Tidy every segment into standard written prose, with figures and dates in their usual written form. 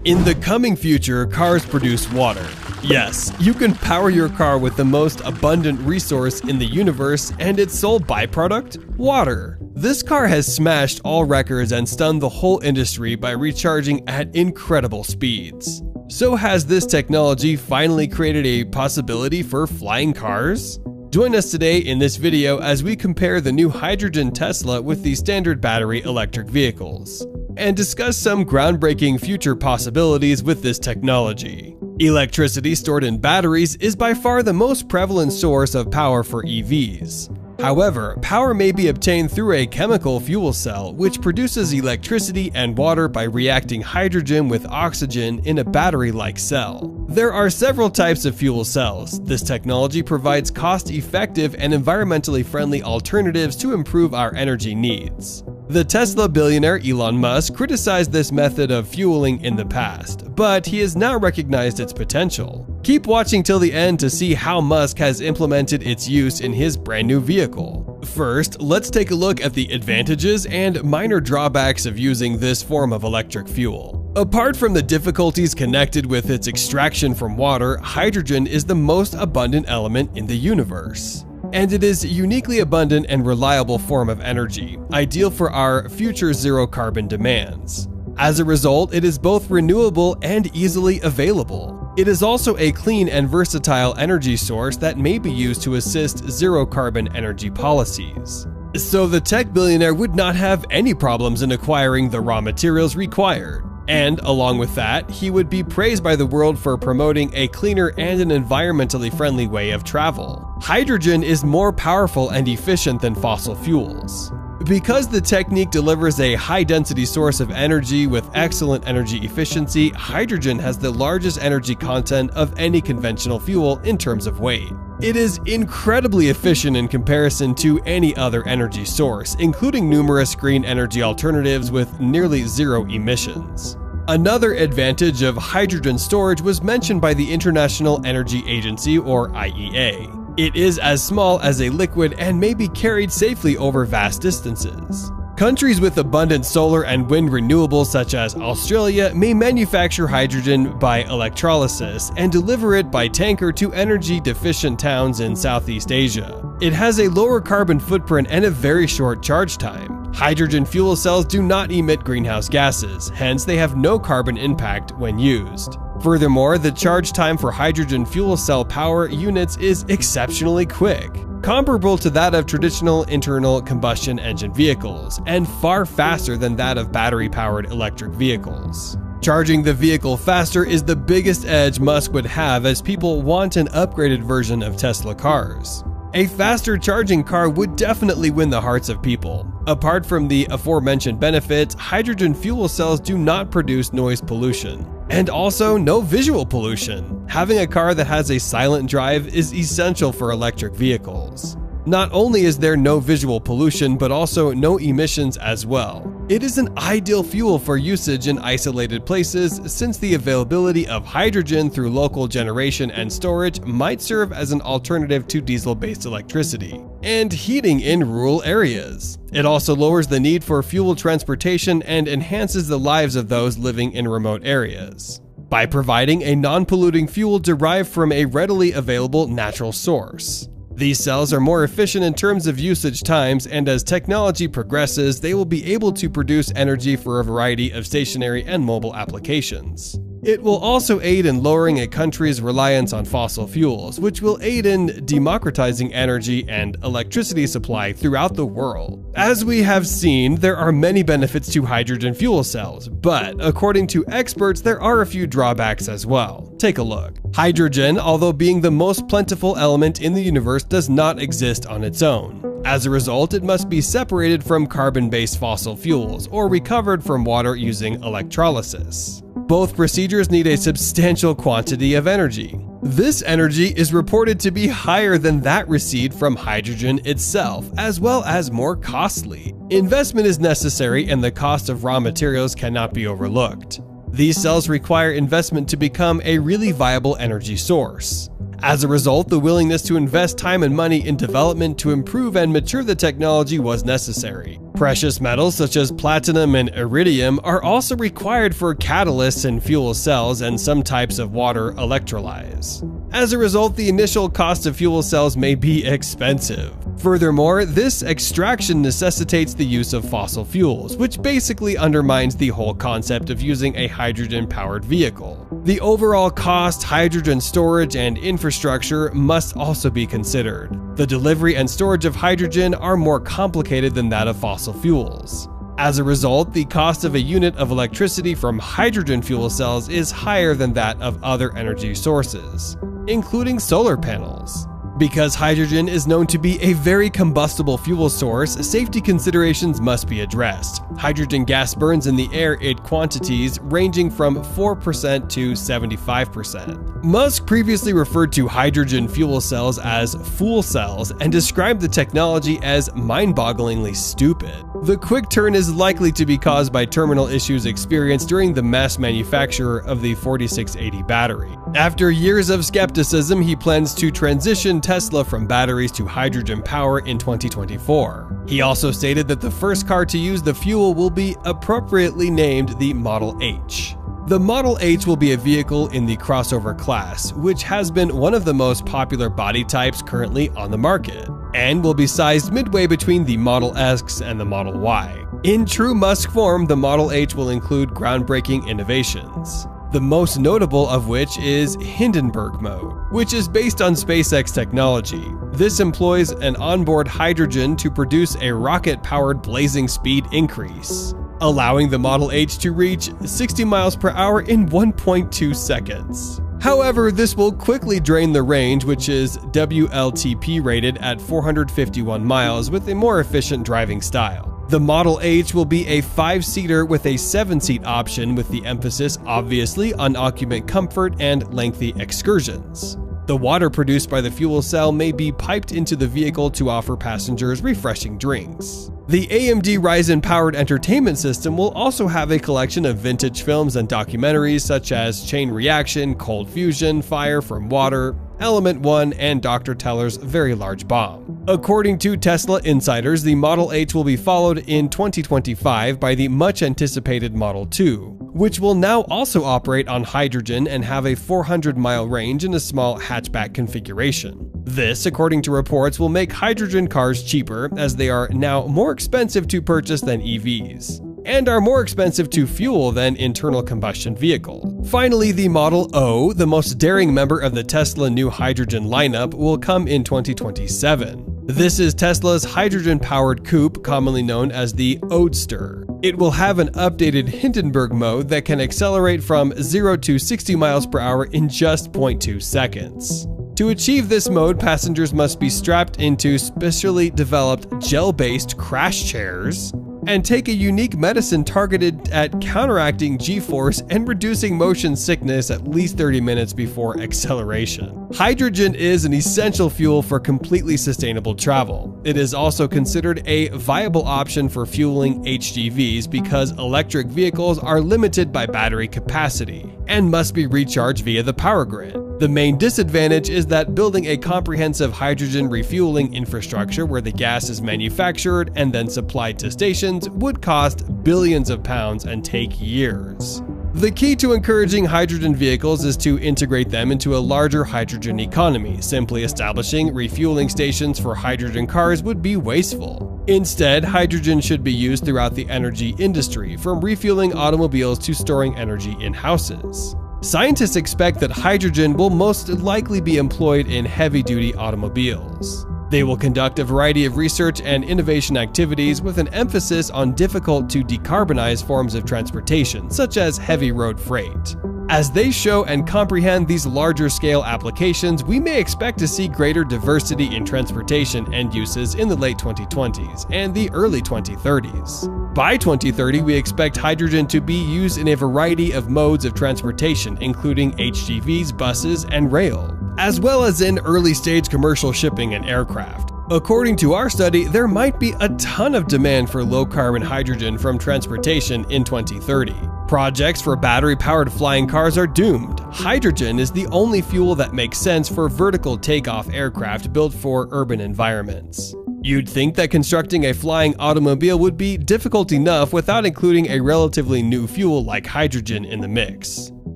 In the coming future, cars produce water. Yes, you can power your car with the most abundant resource in the universe and its sole byproduct, water. This car has smashed all records and stunned the whole industry by recharging at incredible speeds. So has this technology finally created a possibility for flying cars? Join us today in this video as we compare the new hydrogen Tesla with the standard battery electric vehicles, and discuss some groundbreaking future possibilities with this technology. Electricity stored in batteries is by far the most prevalent source of power for EVs. However, power may be obtained through a chemical fuel cell, which produces electricity and water by reacting hydrogen with oxygen in a battery-like cell. There are several types of fuel cells. This technology provides cost-effective and environmentally friendly alternatives to improve our energy needs. The Tesla billionaire Elon Musk criticized this method of fueling in the past, but he has now recognized its potential. Keep watching till the end to see how Musk has implemented its use in his brand new vehicle. First, let's take a look at the advantages and minor drawbacks of using this form of electric fuel. Apart from the difficulties connected with its extraction from water, hydrogen is the most abundant element in the universe. And it is a uniquely abundant and reliable form of energy, ideal for our future zero-carbon demands. As a result, it is both renewable and easily available. It is also a clean and versatile energy source that may be used to assist zero-carbon energy policies. So the tech billionaire would not have any problems in acquiring the raw materials required. And along with that, he would be praised by the world for promoting a cleaner and an environmentally friendly way of travel. Hydrogen is more powerful and efficient than fossil fuels. Because the technique delivers a high-density source of energy with excellent energy efficiency, hydrogen has the largest energy content of any conventional fuel in terms of weight. It is incredibly efficient in comparison to any other energy source, including numerous green energy alternatives with nearly zero emissions. Another advantage of hydrogen storage was mentioned by the International Energy Agency, or IEA. It is as small as a liquid and may be carried safely over vast distances. Countries with abundant solar and wind renewables such as Australia may manufacture hydrogen by electrolysis and deliver it by tanker to energy-deficient towns in Southeast Asia. It has a lower carbon footprint and a very short charge time. Hydrogen fuel cells do not emit greenhouse gases, hence they have no carbon impact when used. Furthermore, the charge time for hydrogen fuel cell power units is exceptionally quick, comparable to that of traditional internal combustion engine vehicles, and far faster than that of battery-powered electric vehicles. Charging the vehicle faster is the biggest edge Musk would have, as people want an upgraded version of Tesla cars. A faster charging car would definitely win the hearts of people. Apart from the aforementioned benefits, hydrogen fuel cells do not produce noise pollution, and also no visual pollution. Having a car that has a silent drive is essential for electric vehicles. Not only is there no visual pollution, but also no emissions as well. It is an ideal fuel for usage in isolated places, since the availability of hydrogen through local generation and storage might serve as an alternative to diesel-based electricity and heating in rural areas. It also lowers the need for fuel transportation and enhances the lives of those living in remote areas by providing a non-polluting fuel derived from a readily available natural source. These cells are more efficient in terms of usage times, and as technology progresses, they will be able to produce energy for a variety of stationary and mobile applications. It will also aid in lowering a country's reliance on fossil fuels, which will aid in democratizing energy and electricity supply throughout the world. As we have seen, there are many benefits to hydrogen fuel cells, but according to experts, there are a few drawbacks as well. Take a look. Hydrogen, although being the most plentiful element in the universe, does not exist on its own. As a result, it must be separated from carbon-based fossil fuels or recovered from water using electrolysis. Both procedures need a substantial quantity of energy. This energy is reported to be higher than that received from hydrogen itself, as well as more costly. Investment is necessary, and the cost of raw materials cannot be overlooked. These cells require investment to become a really viable energy source. As a result, the willingness to invest time and money in development to improve and mature the technology was necessary. Precious metals such as platinum and iridium are also required for catalysts in fuel cells, and some types of water electrolyze. As a result, the initial cost of fuel cells may be expensive. Furthermore, this extraction necessitates the use of fossil fuels, which basically undermines the whole concept of using a hydrogen-powered vehicle. The overall cost, hydrogen storage, and infrastructure must also be considered. The delivery and storage of hydrogen are more complicated than that of fossil fuels. As a result, the cost of a unit of electricity from hydrogen fuel cells is higher than that of other energy sources, including solar panels. Because hydrogen is known to be a very combustible fuel source, safety considerations must be addressed. Hydrogen gas burns in the air in quantities ranging from 4% to 75%. Musk previously referred to hydrogen fuel cells as fool cells and described the technology as mind-bogglingly stupid. The quick turn is likely to be caused by terminal issues experienced during the mass manufacture of the 4680 battery. After years of skepticism, he plans to transition Tesla from batteries to hydrogen power in 2024. He also stated that the first car to use the fuel will be appropriately named the Model H. The Model H will be a vehicle in the crossover class, which has been one of the most popular body types currently on the market, and will be sized midway between the Model X and the Model Y. In true Musk form, the Model H will include groundbreaking innovations, the most notable of which is Hindenburg mode, which is based on SpaceX technology. This employs an onboard hydrogen to produce a rocket-powered blazing speed increase, allowing the Model H to reach 60 miles per hour in 1.2 seconds. However, this will quickly drain the range, which is WLTP rated at 451 miles with a more efficient driving style. The Model H will be a 5-seater with a 7-seat option, with the emphasis obviously on occupant comfort and lengthy excursions. The water produced by the fuel cell may be piped into the vehicle to offer passengers refreshing drinks. The AMD Ryzen-powered entertainment system will also have a collection of vintage films and documentaries such as Chain Reaction, Cold Fusion, Fire from Water, Element 1, and Dr. Teller's Very Large Bomb. According to Tesla insiders, the Model H will be followed in 2025 by the much-anticipated Model 2, which will now also operate on hydrogen and have a 400-mile range in a small hatchback configuration. This, according to reports, will make hydrogen cars cheaper, as they are now more expensive to purchase than EVs, and are more expensive to fuel than internal combustion vehicles. Finally, the Model O, the most daring member of the Tesla new hydrogen lineup, will come in 2027. This is Tesla's hydrogen-powered coupe, commonly known as the Roadster. It will have an updated Hindenburg mode that can accelerate from 0 to 60 miles per hour in just 0.2 seconds. To achieve this mode, passengers must be strapped into specially developed gel-based crash chairs and take a unique medicine targeted at counteracting G-force and reducing motion sickness at least 30 minutes before acceleration. Hydrogen is an essential fuel for completely sustainable travel. It is also considered a viable option for fueling HGVs because electric vehicles are limited by battery capacity and must be recharged via the power grid. The main disadvantage is that building a comprehensive hydrogen refueling infrastructure where the gas is manufactured and then supplied to stations would cost billions of pounds and take years. The key to encouraging hydrogen vehicles is to integrate them into a larger hydrogen economy. Simply establishing refueling stations for hydrogen cars would be wasteful. Instead, hydrogen should be used throughout the energy industry, from refueling automobiles to storing energy in houses. Scientists expect that hydrogen will most likely be employed in heavy-duty automobiles. They will conduct a variety of research and innovation activities with an emphasis on difficult to decarbonize forms of transportation, such as heavy road freight. As they show and comprehend these larger-scale applications, we may expect to see greater diversity in transportation end uses in the late 2020s and the early 2030s. By 2030, we expect hydrogen to be used in a variety of modes of transportation, including HGVs, buses, and rail, as well as in early-stage commercial shipping and aircraft. According to our study, there might be a ton of demand for low-carbon hydrogen from transportation in 2030. Projects for battery-powered flying cars are doomed. Hydrogen is the only fuel that makes sense for vertical takeoff aircraft built for urban environments. You'd think that constructing a flying automobile would be difficult enough without including a relatively new fuel like hydrogen in the mix.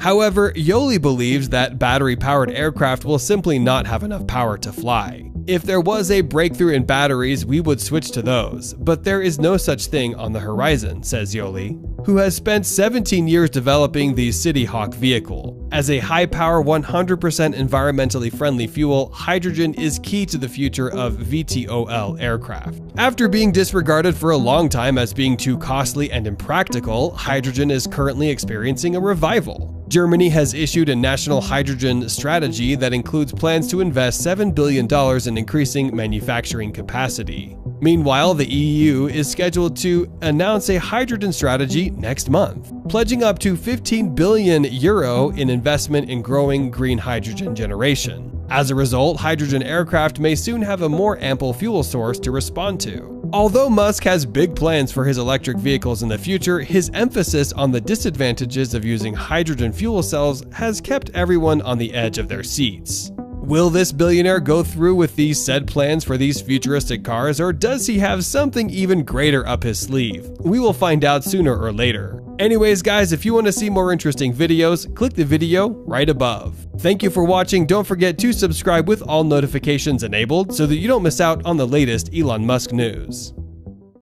However, Yoli believes that battery-powered aircraft will simply not have enough power to fly. If there was a breakthrough in batteries, we would switch to those, but there is no such thing on the horizon, says Yoli, who has spent 17 years developing the City Hawk vehicle. As a high-power, 100% environmentally friendly fuel, hydrogen is key to the future of VTOL aircraft. After being disregarded for a long time as being too costly and impractical, hydrogen is currently experiencing a revival. Germany has issued a national hydrogen strategy that includes plans to invest $7 billion in increasing manufacturing capacity. Meanwhile, the EU is scheduled to announce a hydrogen strategy next month, pledging up to €15 billion in investment in growing green hydrogen generation. As a result, hydrogen aircraft may soon have a more ample fuel source to respond to. Although Musk has big plans for his electric vehicles in the future, his emphasis on the disadvantages of using hydrogen fuel cells has kept everyone on the edge of their seats. Will this billionaire go through with these said plans for these futuristic cars, or does he have something even greater up his sleeve? We will find out sooner or later. Anyways guys, if you want to see more interesting videos, click the video right above. Thank you for watching. Don't forget to subscribe with all notifications enabled so that you don't miss out on the latest Elon Musk news.